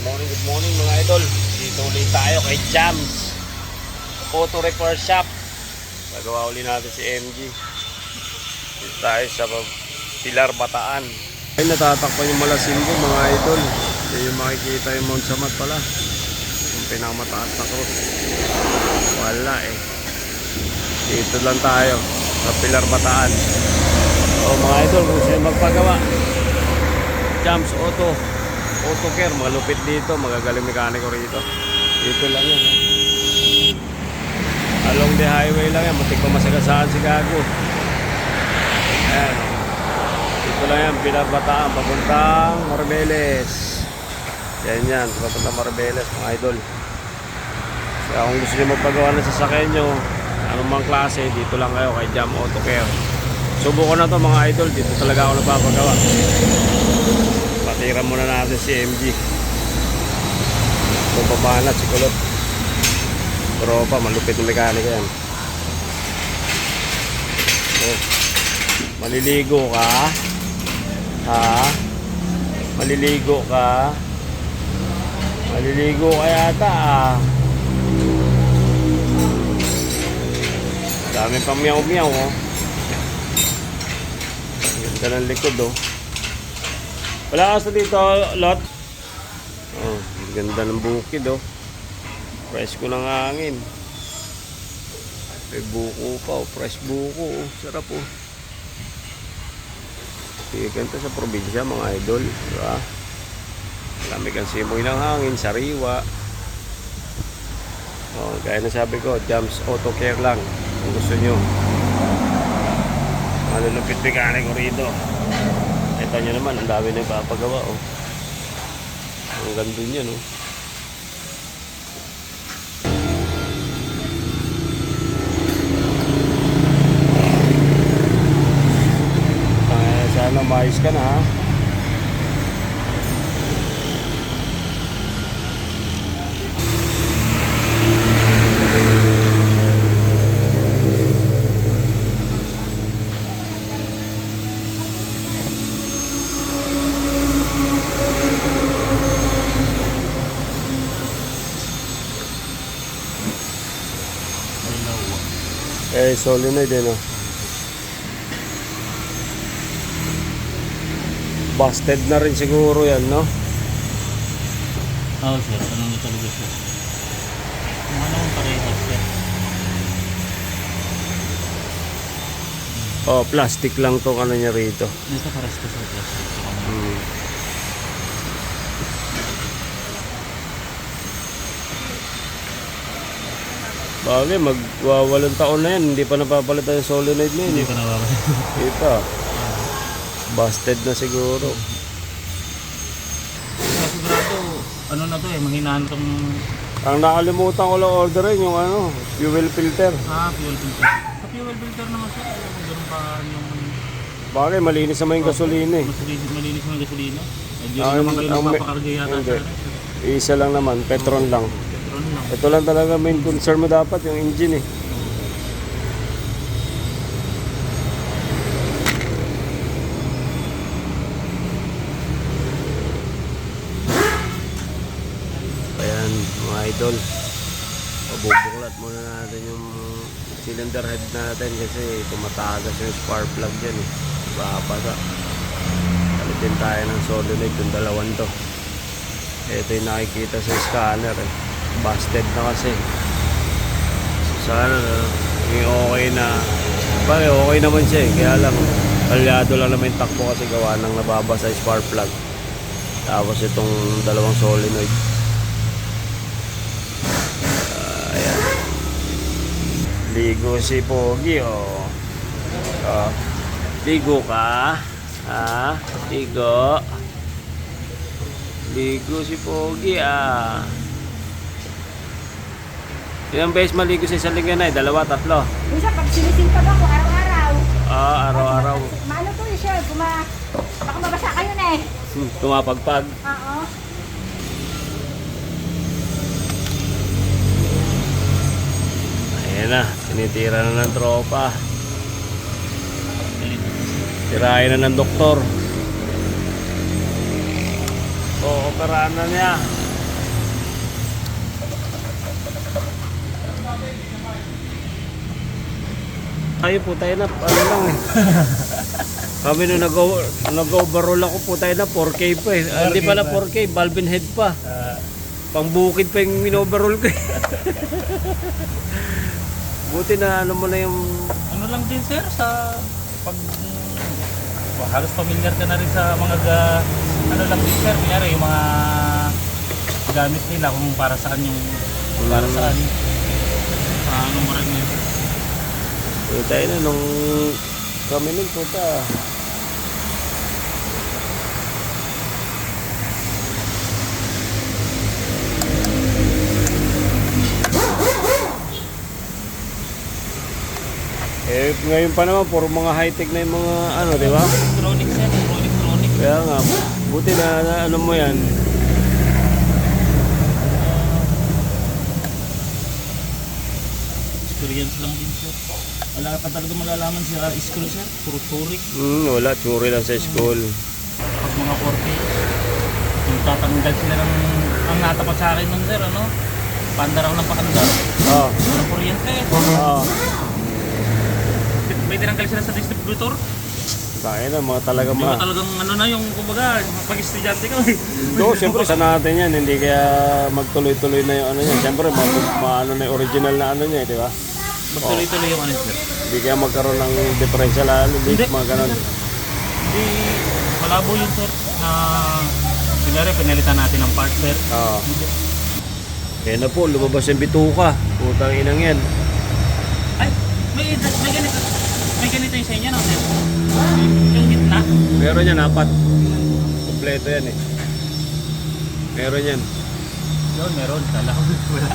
Good morning mga idol. Dito ulit tayo kay Jams Auto Repair Shop. Nagawa ulit natin si MG. Dito tayo sa Pilar, Bataan. Ay, natatakpan yung Malasingo mga idol. Yan yung makikita yung Mount Samat pala. Yung pinakamataas na cross. Wala eh. Dito lang tayo sa Pilar, Bataan. O mga idol, kung sino magpagawa, Jams Auto Care, malupit dito, magagaling mekaniko rito. Dito lang yan. Along the highway lang yan, matik pa masagasaan si Gago. Ayan. Dito lang yan, Pilar, Bataan, papuntang Maribeles. Yan, papuntang Maribeles mga idol. Kaya kung gusto nyo magpagawa ng sasakyan nyo, anumang klase, dito lang kayo kay Jam Auto Care. Subukan na to mga idol, dito talaga ako nagpapagawa. Patira muna natin si MG. Pababanat si Kulot. Tropa, malupit na mekaniko yan. Oh. Maliligo ka? Ha? Maliligo ka? Maliligo ka yata ah. Dami pang miyaw-miyaw oh. Ganda ng likod oh. Wala ka sa dito, lot. Oh, ganda ng bukid oh. Fresh ko ng hangin. May buko pa oh, fresh buko oh. Sarap oh. Ganito sa probinsya mga idol, diba? Marami kang simoy ng hangin, sariwa. Oh, gaya na sabi ko, Jams Auto Care lang kung gusto nyo. Malulupit mekaniko rito. Ito nyo naman, ang dami na ipapagawa oh. Ang ganda niya no. Sana maayos ka na ha. Solenoid din oh. Busted na rin siguro yan no? Oo sir, ano nyo talaga sir? Kung ano ang parehas sir? Oh, plastic lang to ano niya rito. Dito pares ko sir, plastic. Bagay, magwawalong taon na yan, hindi pa napapalitan yung solenoid na yun. Hindi pa nababalit. Ito, busted na siguro. Sigurado, ano na to eh, mahina na itong... Ang nakalimutan ko lang orderin yung ano, fuel filter. Fuel filter. Sa fuel filter naman sir, ganun pa yung... Bagay, malinis naman yung gasolina eh. Malinis naman yung gasolina. Hindi naman kayo nagpapakarga yata sir. Isa lang naman, Petron lang. Ito lang talaga main concern mo dapat, yung engine eh. Ayan mga idol, pabubuklat muna natin yung cylinder head natin kasi tumatagas yung spark plug dyan eh. Babasa. Palitin tayo ng solenoid yung dalawang to. Ito yung nakikita sa scanner eh. Busted na kasi. Sana okay na. Bakit okay naman siya eh. Kaya lang kalyado lang naman yung takbo kasi gawa ng nababasa yung spark plug. Tapos itong dalawang solenoid. Ayan. Ligo si Pogi oh. Ligo ka? Ha? Ligo? Ligo si Pogi ah. Ilang beses maligo sa isang linggo na eh? 2, 3? Minsan pag sinisipag ako araw-araw. Araw-araw. Maano to eh siya, baka mabasa kayo na eh. Tumapagpag. Oo. Ayan na, tinitira na ng tropa. Tirahin na ng doktor. Oo, operahan na niya. Tayo po tayo na, ano lang eh. Kami nung nag-overall ako po tayo na 4K pa eh. Hindi pala 4K, valve and head pa. Pangbukid pa yung in-overall ko eh. Buti na ano mo na yung... Ano lang din sir, sa pag halos familiar ka na rin sa mga ano lang din sir, kunyari yung mga gamit nila kung para saan yung para saan. Ano mo rin yun. Tayo na nung kami nun punta. Eh, ngayon pa naman, puro mga high-tech na yung mga ano, di ba? Electronics yan, electronic. Kaya nga, buti na ano mo yan. Experience lang din sir. Wala ka talaga malalaman sa school sir, puro turik. Wala, tsuri lang sa school. Pag mga 40, yung tatanggal sila ng, ang natapat sa akin nun sir, ano? Panda raw ng pakanda. Oo. Walang kuryente. Oo. May tinanggal sila sa distributor. Tayo na, mga talaga Hindi mo talagang ano na yung, kumbaga, pag-estudyante ka. Oo, siyempre sa natin yan, hindi kaya magtuloy-tuloy na yung ano yan. Siyempre, ano na yung original na ano niya, di ba? Magtuloy-tuloy yung ano sir. Hindi kaya magkaroon ng differential lalo, Hindi. mga ganon. Hindi, malabo yun sir, na sinari, pinalitan natin ng partner. Oo. Kaya na po, lumabas yung bituka. Putang inang yan. Ay, may ganito yung sa inyo, no sir? Yung gitna. Meron yan, 4. Kompleto yan eh. Meron yan. Yun, meron. Kala ko wala.